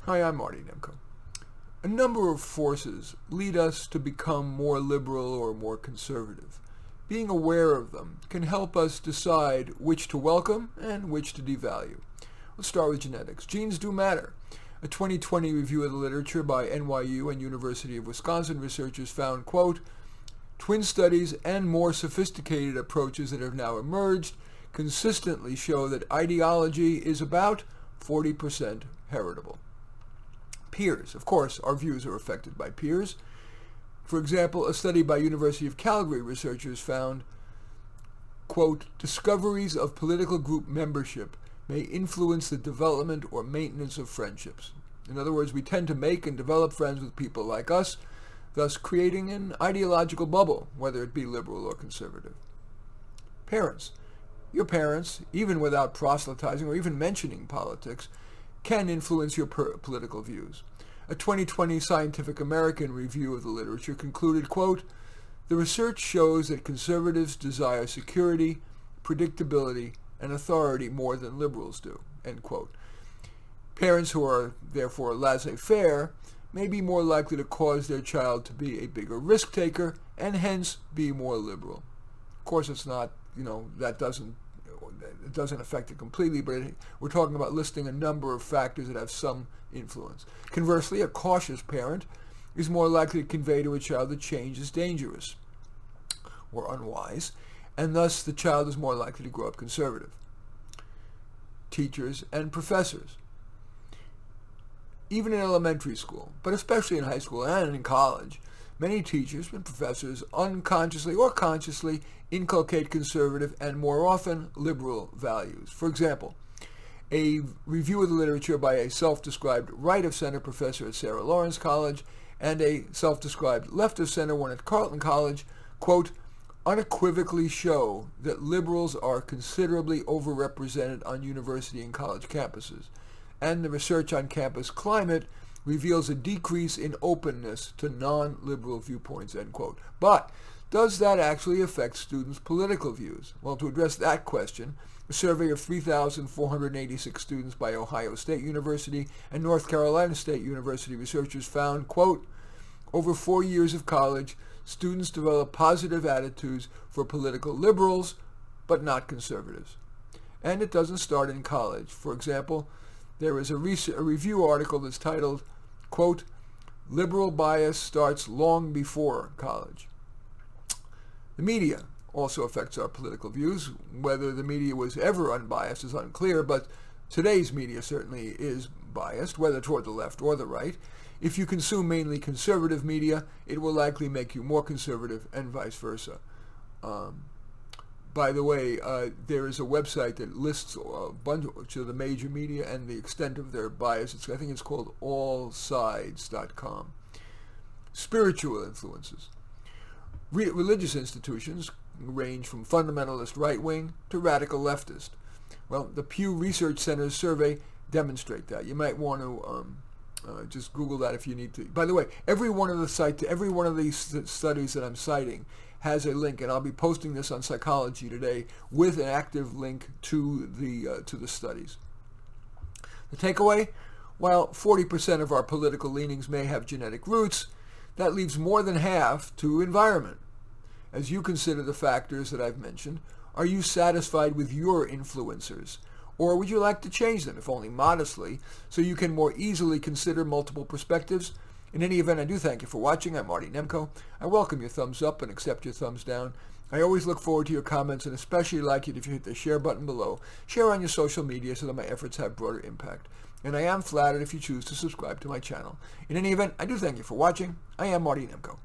Hi, I'm Marty Nemko. A number of forces lead us to become more liberal or more conservative. Being aware of them can help us decide which to welcome and which to devalue. Let's start with genetics. Genes do matter. A 2020 review of the literature by NYU and University of Wisconsin researchers found, quote, twin studies and more sophisticated approaches that have now emerged consistently show that ideology is about 40% heritable. Peers. Of course, our views are affected by peers. For example, a study by University of Calgary researchers found, quote, discoveries of political group membership may influence the development or maintenance of friendships. In other words, we tend to make and develop friends with people like us, thus creating an ideological bubble, whether it be liberal or conservative. Parents. Your parents, even without proselytizing or even mentioning politics, can influence your political views. A 2020 Scientific American review of the literature concluded, quote, the research shows that conservatives desire security, predictability, and authority more than liberals do, end quote. Parents who are therefore laissez-faire may be more likely to cause their child to be a bigger risk taker and hence be more liberal. Of course, it's not, it doesn't affect it completely, but we're talking about listing a number of factors that have some influence. Conversely, a cautious parent is more likely to convey to a child that change is dangerous or unwise, and thus the child is more likely to grow up conservative. Teachers and professors. Even in elementary school, but especially in high school and in college, many teachers and professors unconsciously or consciously inculcate conservative and more often liberal values. For example, a review of the literature by a self-described right-of-center professor at Sarah Lawrence College and a self-described left-of-center one at Carleton College, quote, unequivocally show that liberals are considerably overrepresented on university and college campuses, and the research on campus climate reveals a decrease in openness to non-liberal viewpoints, end quote. But does that actually affect students' political views? Well, to address that question, a survey of 3,486 students by Ohio State University and North Carolina State University researchers found, quote, over 4 years of college, students develop positive attitudes for political liberals, but not conservatives. And it doesn't start in college. For example, there is a review article that's titled, quote, liberal bias starts long before college. The media also affects our political views. Whether the media was ever unbiased is unclear, but today's media certainly is biased, whether toward the left or the right. If you consume mainly conservative media, it will likely make you more conservative and vice versa. By the way, there is a website that lists a bunch of the major media and the extent of their bias. I think it's called allsides.com. Spiritual influences. Religious institutions range from fundamentalist right-wing to radical leftist. Well, the Pew Research Center's survey demonstrate that. You might want to just Google that if you need to. By the way, every one of these studies that I'm citing has a link, and I'll be posting this on Psychology Today with an active link to the studies. The takeaway: while 40% of our political leanings may have genetic roots, that leaves more than half to environment. As you consider the factors that I've mentioned, are you satisfied with your influencers? Or would you like to change them, if only modestly, so you can more easily consider multiple perspectives? In any event, I do thank you for watching. I'm Marty Nemko. I welcome your thumbs up and accept your thumbs down. I always look forward to your comments and especially like it if you hit the share button below. Share on your social media so that my efforts have broader impact. And I am flattered if you choose to subscribe to my channel. In any event, I do thank you for watching. I am Marty Nemko.